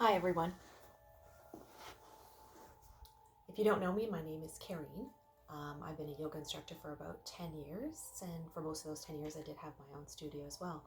Hi everyone. If you don't know me, my name is Karine. I've been a yoga instructor for about 10 years, and for most of those 10 years I did have my own studio as well.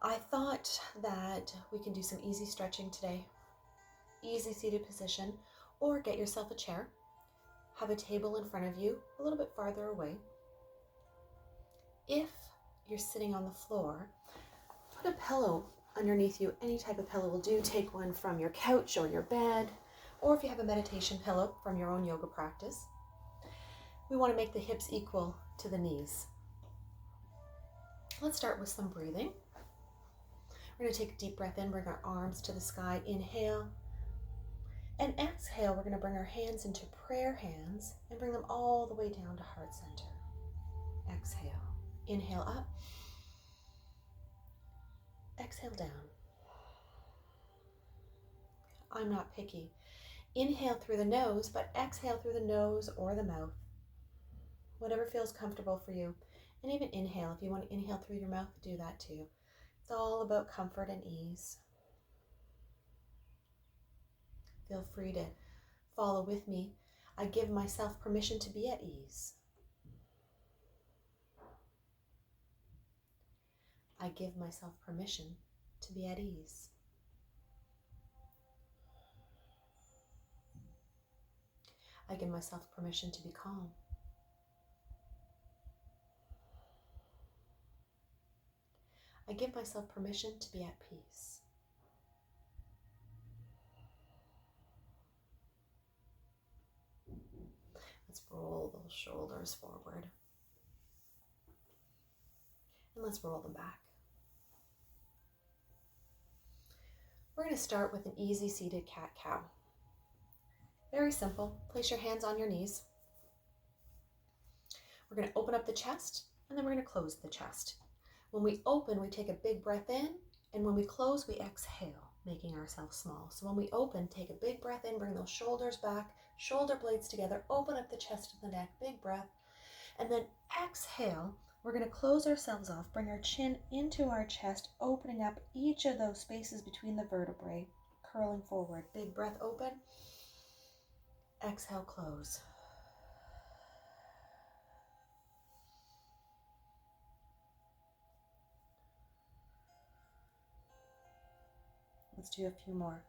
I thought that we can do some easy stretching today. Easy seated position, or get yourself a chair. Have a table in front of you, a little bit farther away. If you're sitting on the floor, put a pillow underneath you. Any type of pillow will do. Take one from your couch or your bed, or if you have a meditation pillow from your own yoga practice. We want to make the hips equal to the knees. Let's start with some breathing. We're going to take a deep breath in, bring our arms to the sky, inhale. And exhale, we're going to bring our hands into prayer hands and bring them all the way down to heart center. Exhale. Inhale up. Exhale down. I'm not picky. Inhale through the nose, but exhale through the nose or the mouth. Whatever feels comfortable for you. And even inhale. If you want to inhale through your mouth, do that too. It's all about comfort and ease. Feel free to follow with me. I give myself permission to be at ease. I give myself permission to be at ease. I give myself permission to be calm. I give myself permission to be at peace. Let's roll those shoulders forward. And let's roll them back. We're going to start with an easy seated cat-cow. Very simple. Place your hands on your knees. We're going to open up the chest, and then we're going to close the chest. When we open, we take a big breath in, and when we close, we exhale, making ourselves small. So when we open, take a big breath in, bring those shoulders back, shoulder blades together, open up the chest and the neck, big breath, and then exhale. We're going to close ourselves off, bring our chin into our chest, opening up each of those spaces between the vertebrae, curling forward. Big breath, open. Exhale, close. Let's do a few more.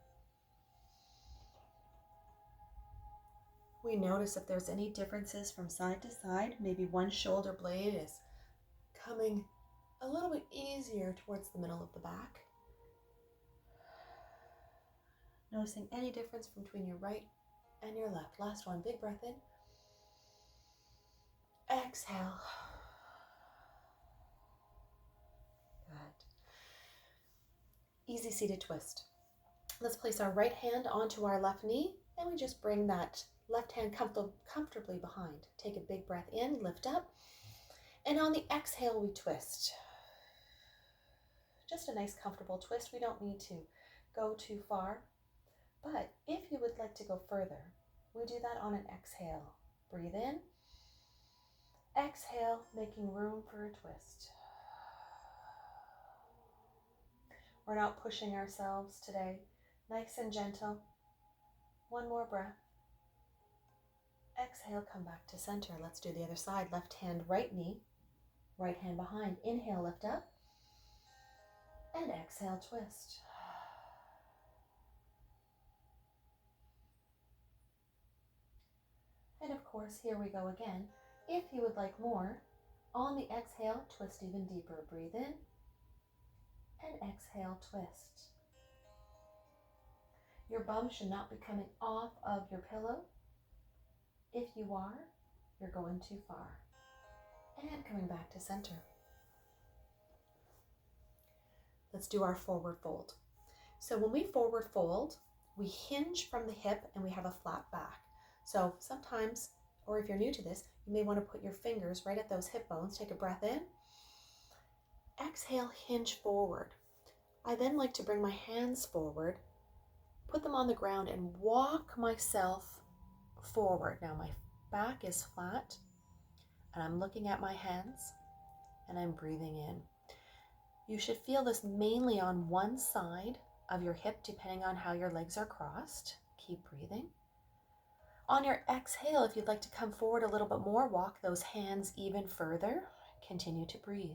We notice if there's any differences from side to side. Maybe one shoulder blade is coming a little bit easier towards the middle of the back. Noticing any difference between your right and your left. Last one, big breath in. Exhale. Good. Easy seated twist. Let's place our right hand onto our left knee, and we just bring that left hand comfortably behind. Take a big breath in, lift up, and on the exhale, we twist. Just a nice comfortable twist. We don't need to go too far, but if you would like to go further, we do that on an exhale. Breathe in, exhale, making room for a twist. We're not pushing ourselves today. Nice and gentle. One more breath. Exhale, come back to center. Let's do the other side. Left hand, right knee. Right hand behind. Inhale, lift up. And exhale, twist. And of course, here we go again. If you would like more, on the exhale, twist even deeper. Breathe in. And exhale, twist. Your bum should not be coming off of your pillow. If you are, you're going too far. And coming back to center. Let's do our forward fold. So when we forward fold, we hinge from the hip and we have a flat back. So sometimes, or if you're new to this, you may want to put your fingers right at those hip bones. Take a breath in. Exhale, hinge forward. I then like to bring my hands forward, put them on the ground, and walk myself forward. Now my back is flat, and I'm looking at my hands, and I'm breathing in. You should feel this mainly on one side of your hip depending on how your legs are crossed. Keep breathing. On your exhale, if you'd like to come forward a little bit more, walk those hands even further. Continue to breathe.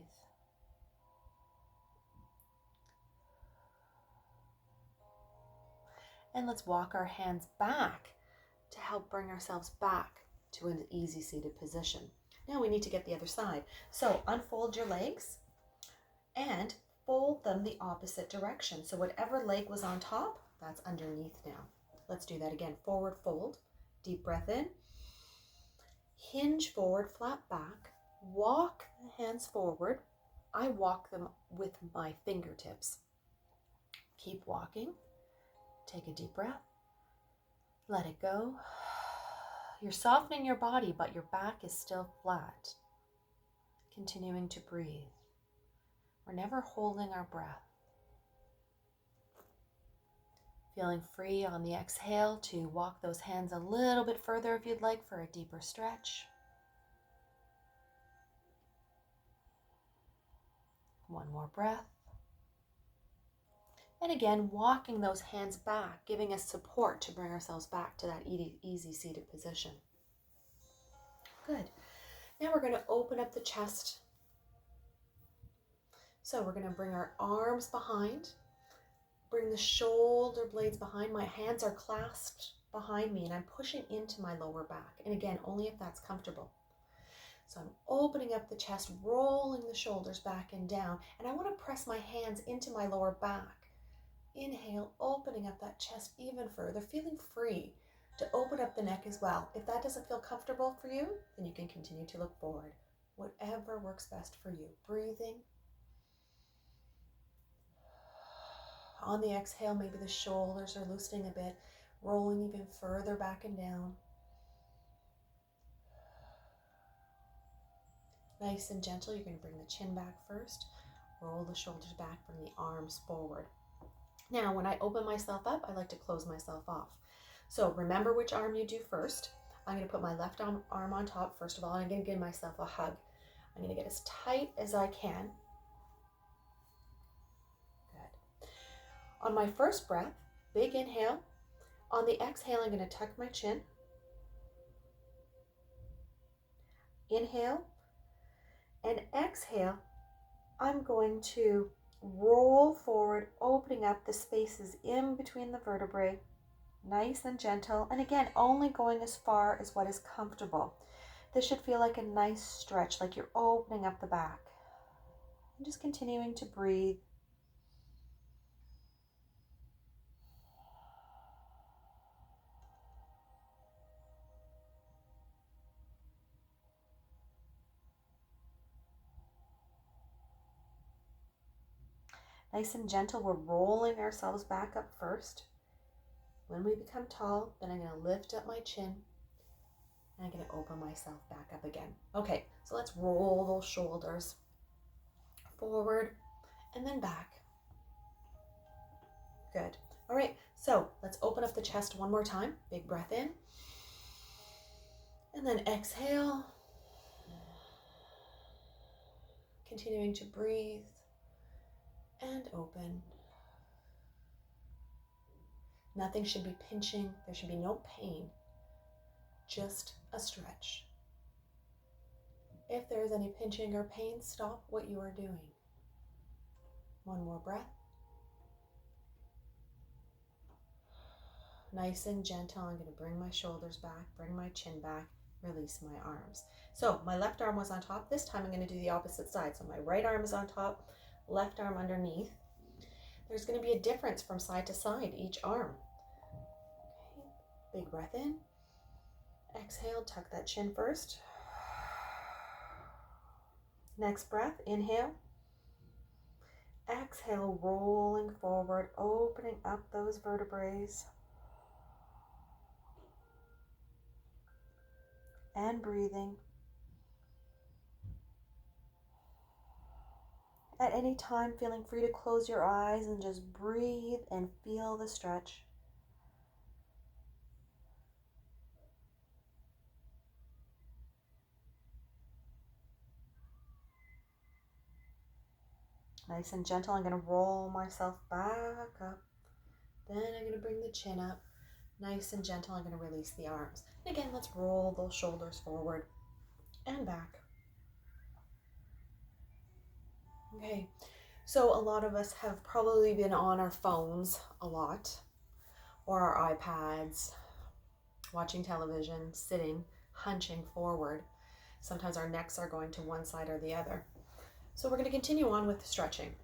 And let's walk our hands back to help bring ourselves back to an easy seated position. Now we need to get the other side. So unfold your legs and fold them the opposite direction. So whatever leg was on top, that's underneath now. Let's do that again. Forward fold, deep breath in, hinge forward, flat back, walk the hands forward. I walk them with my fingertips. Keep walking. Take a deep breath. Let it go. You're softening your body, but your back is still flat. Continuing to breathe. We're never holding our breath. Feeling free on the exhale to walk those hands a little bit further if you'd like for a deeper stretch. One more breath. And again, walking those hands back, giving us support to bring ourselves back to that easy seated position. Good. Now we're going to open up the chest. So we're going to bring our arms behind, bring the shoulder blades behind. My hands are clasped behind me and I'm pushing into my lower back. And again, only if that's comfortable. So I'm opening up the chest, rolling the shoulders back and down. And I want to press my hands into my lower back. Inhale, opening up that chest even further, feeling free to open up the neck as well. If that doesn't feel comfortable for you, then you can continue to look forward. Whatever works best for you. Breathing. On the exhale, maybe the shoulders are loosening a bit, rolling even further back and down. Nice and gentle, you're going to bring the chin back first, roll the shoulders back, bring the arms forward. Now, when I open myself up, I like to close myself off. So remember which arm you do first. I'm going to put my left arm on top first of all, and I'm going to give myself a hug. I'm going to get as tight as I can. Good. On my first breath, big inhale. On the exhale, I'm going to tuck my chin. Inhale. And exhale, I'm going to roll forward, opening up the spaces in between the vertebrae, nice and gentle. And again, only going as far as what is comfortable. This should feel like a nice stretch, like you're opening up the back. And just continuing to breathe. Nice and gentle, we're rolling ourselves back up first. When we become tall, then I'm going to lift up my chin and I'm going to open myself back up again. Okay, so let's roll those shoulders forward and then back. Good. All right, so let's open up the chest one more time. Big breath in. And then exhale. Continuing to breathe and open. Nothing should be pinching. There should be no pain. Just a stretch. If there is any pinching or pain, stop what you are doing. One more breath. Nice and gentle. I'm going to bring my shoulders back, bring my chin back, release my arms. So my left arm was on top. This time I'm going to do the opposite side. So my right arm is on top, left arm underneath. There's going to be a difference from side to side, each arm. Okay. Big breath in. Exhale, tuck that chin first. Next breath, inhale. Exhale, rolling forward, opening up those vertebrae. And breathing. At any time, feeling free to close your eyes and just breathe and feel the stretch. Nice and gentle, I'm going to roll myself back up. Then I'm going to bring the chin up. Nice and gentle, I'm going to release the arms. And again, let's roll those shoulders forward and back. Okay, so a lot of us have probably been on our phones a lot, or our iPads, watching television, sitting, hunching forward. Sometimes our necks are going to one side or the other. So we're going to continue on with stretching.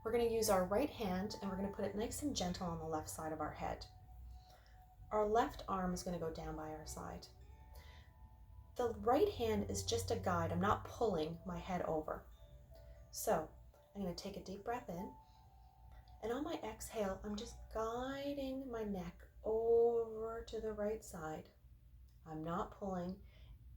We're going to use our right hand and we're going to put it nice and gentle on the left side of our head. Our left arm is going to go down by our side. The right hand is just a guide. I'm not pulling my head over. So I'm going to take a deep breath in, and on my exhale, I'm just guiding my neck over to the right side. I'm not pulling.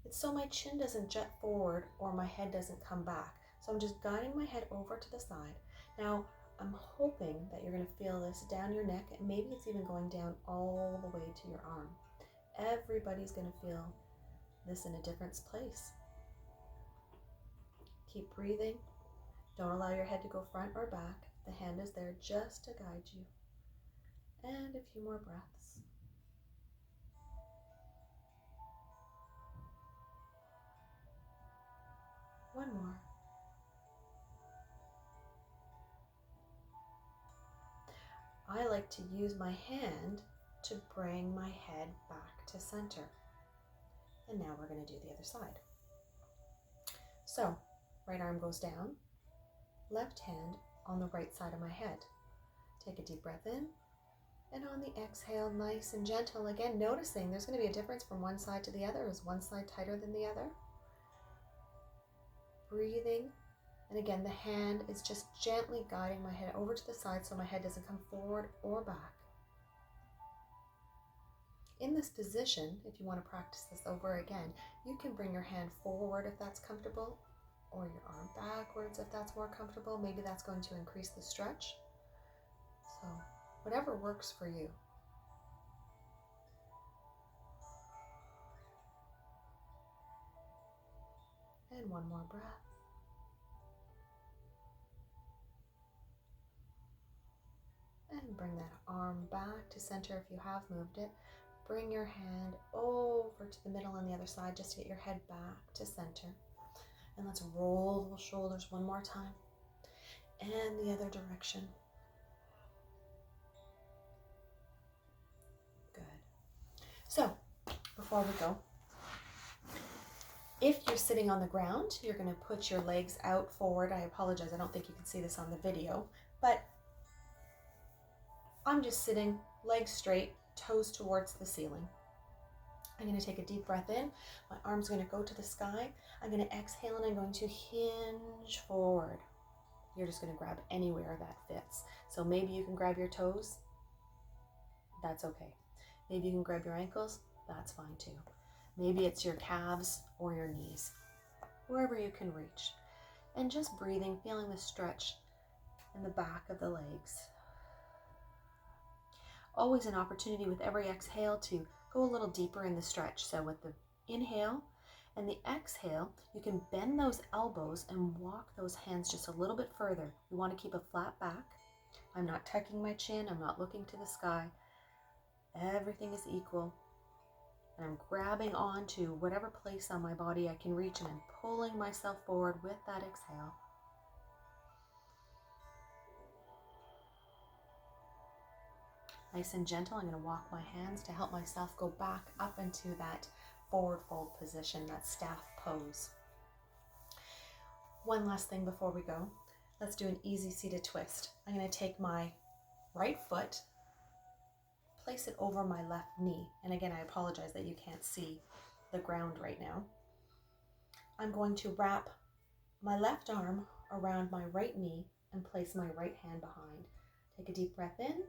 It's so my chin doesn't jet forward or my head doesn't come back. So I'm just guiding my head over to the side. Now, I'm hoping that you're going to feel this down your neck, and maybe it's even going down all the way to your arm. Everybody's going to feel this in a different place. Keep breathing. Don't allow your head to go front or back. The hand is there just to guide you. And a few more breaths. One more. I like to use my hand to bring my head back to center. And now we're going to do the other side. So, right arm goes down, left hand on the right side of my head. Take a deep breath in, and on the exhale, nice and gentle. Again, noticing there's going to be a difference from one side to the other. Is one side tighter than the other? Breathing. And again, the hand is just gently guiding my head over to the side so my head doesn't come forward or back. In this position, if you want to practice this over again, you can bring your hand forward if that's comfortable, or your arm backwards if that's more comfortable. Maybe that's going to increase the stretch. So whatever works for you. And one more breath. And bring that arm back to center if you have moved it. Bring your hand over to the middle on the other side just to get your head back to center. And let's roll the shoulders one more time. And the other direction. Good. So, before we go, if you're sitting on the ground, you're going to put your legs out forward. I apologize, I don't think you can see this on the video, but I'm just sitting, legs straight, toes towards the ceiling. I'm going to take a deep breath in. My arm's going to go to the sky. I'm going to exhale and I'm going to hinge forward. You're just going to grab anywhere that fits. So maybe you can grab your toes. That's okay. Maybe you can grab your ankles. That's fine too. Maybe it's your calves or your knees, wherever you can reach. And just breathing, feeling the stretch in the back of the legs. Always an opportunity with every exhale to go a little deeper in the stretch. So with the inhale and the exhale, you can bend those elbows and walk those hands just a little bit further. You want to keep a flat back. I'm not tucking my chin. I'm not looking to the sky. Everything is equal. And I'm grabbing onto whatever place on my body I can reach, and I'm pulling myself forward with that exhale. Nice and gentle, I'm going to walk my hands to help myself go back up into that forward fold position, that staff pose. One last thing before we go. Let's do an easy seated twist. I'm going to take my right foot, place it over my left knee. And again, I apologize that you can't see the ground right now. I'm going to wrap my left arm around my right knee and place my right hand behind. Take a deep breath in.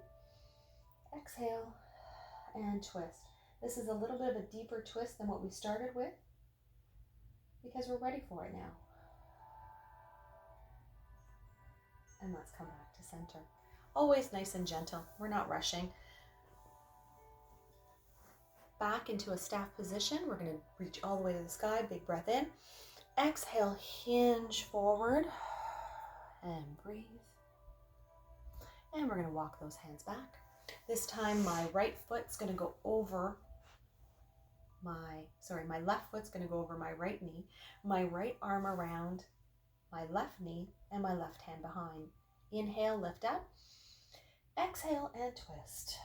Exhale and twist. This is a little bit of a deeper twist than what we started with because we're ready for it now. And let's come back to center. Always nice and gentle. We're not rushing. Back into a staff position. We're going to reach all the way to the sky. Big breath in. Exhale, hinge forward and breathe. And we're going to walk those hands back. This time my right foot's going to go over my left foot's going to go over my right knee, my right arm around my left knee, and my left hand behind. Inhale, lift up. Exhale and twist.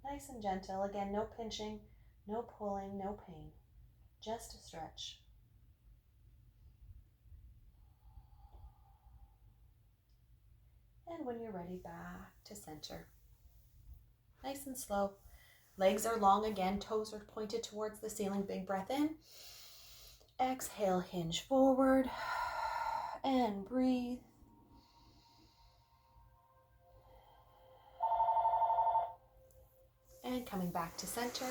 Nice and gentle. Again, no pinching, no pulling, no pain. Just a stretch. And when you're ready, back to center. Nice and slow. Legs are long again, toes are pointed towards the ceiling. Big breath in. Exhale, hinge forward and breathe. And coming back to center.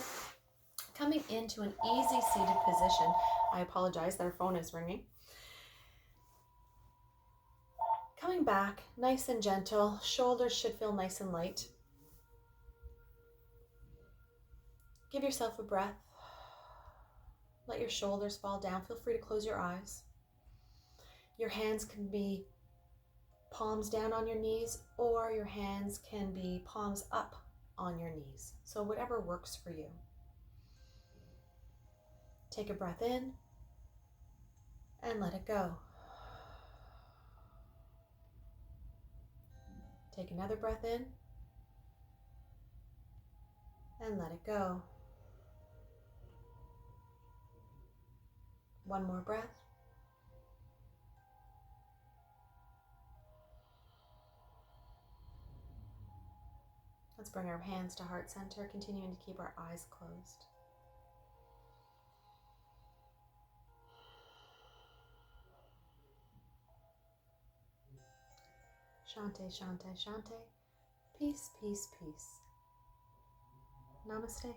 Coming into an easy seated position. I apologize, their phone is ringing. Coming back, nice and gentle. Shoulders should feel nice and light. Give yourself a breath. Let your shoulders fall down. Feel free to close your eyes. Your hands can be palms down on your knees, or your hands can be palms up on your knees. So whatever works for you. Take a breath in and let it go. Take another breath in and let it go. One more breath. Let's bring our hands to heart center, continuing to keep our eyes closed. Shante, Shante, Shante. Peace, peace, peace. Namaste.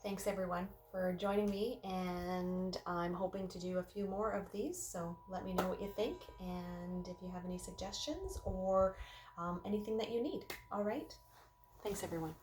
Thanks everyone for joining me, and I'm hoping to do a few more of these, so let me know what you think and if you have any suggestions or anything that you need. All right? Thanks everyone.